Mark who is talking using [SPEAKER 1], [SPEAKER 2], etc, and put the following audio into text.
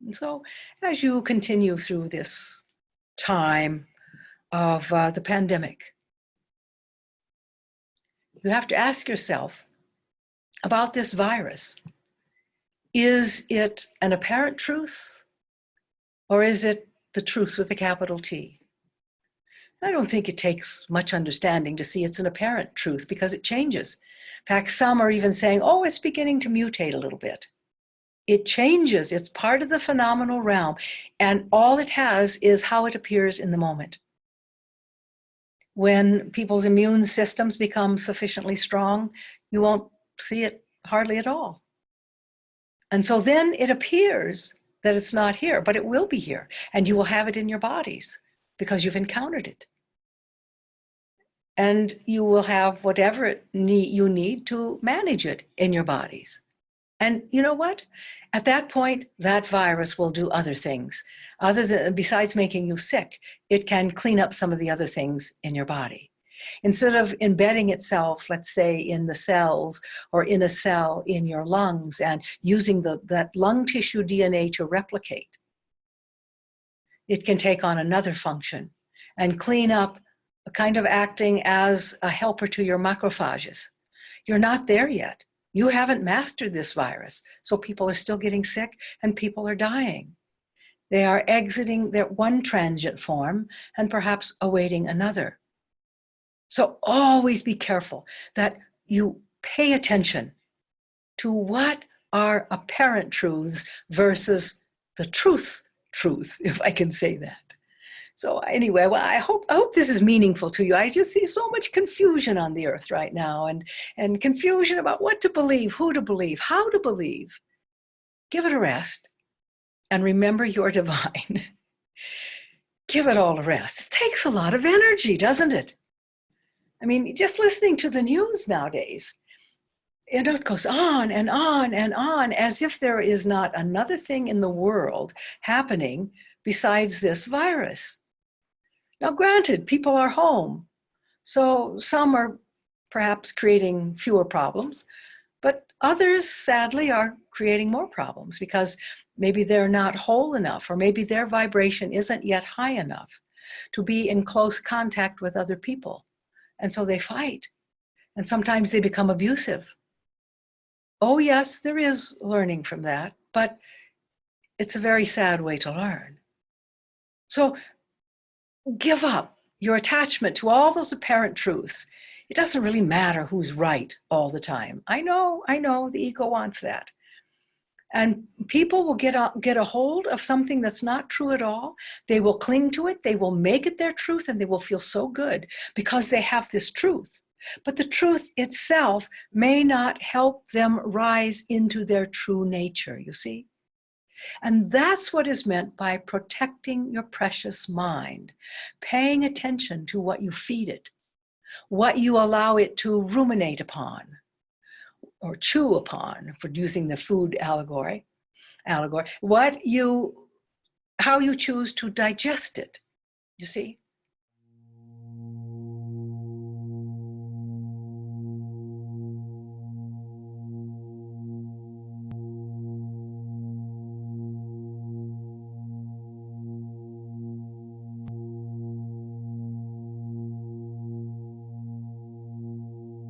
[SPEAKER 1] And so as you continue through this time of the pandemic, you have to ask yourself about this virus. Is it an apparent truth, or is it the truth with a capital T? I don't think it takes much understanding to see it's an apparent truth, because it changes. In fact, some are even saying, oh, it's beginning to mutate a little bit. It changes. It's part of the phenomenal realm. And all it has is how it appears in the moment. When people's immune systems become sufficiently strong, you won't see it hardly at all. And so then it appears that it's not here, but it will be here. And you will have it in your bodies because you've encountered it. And you will have whatever you need to manage it in your bodies. And you know what? At that point, that virus will do other things. Besides making you sick, it can clean up some of the other things in your body. Instead of embedding itself, let's say, in the cells or in a cell in your lungs and using that lung tissue DNA to replicate, it can take on another function and clean up, kind of acting as a helper to your macrophages. You're not there yet. You haven't mastered this virus, so people are still getting sick and people are dying. They are exiting their one transient form and perhaps awaiting another. So always be careful that you pay attention to what are apparent truths versus the truth, if I can say that. So anyway, well, I hope this is meaningful to you. I just see so much confusion on the earth right now, and confusion about what to believe, who to believe, how to believe. Give it a rest and remember you're divine. Give it all a rest. It takes a lot of energy, doesn't it? I mean, just listening to the news nowadays, it goes on and on and on as if there is not another thing in the world happening besides this virus. Now, granted, people are home, so some are perhaps creating fewer problems, but others, sadly, are creating more problems because maybe they're not whole enough, or maybe their vibration isn't yet high enough to be in close contact with other people. And so they fight, and sometimes they become abusive. Oh, yes, there is learning from that, but it's a very sad way to learn. So give up your attachment to all those apparent truths. It doesn't really matter who's right all the time. I know, the ego wants that. And people will get a hold of something that's not true at all. They will cling to it, they will make it their truth, and they will feel so good because they have this truth. But the truth itself may not help them rise into their true nature, you see? And that's what is meant by protecting your precious mind, paying attention to what you feed it, what you allow it to ruminate upon or chew upon, for using the food allegory, how you choose to digest it, you see?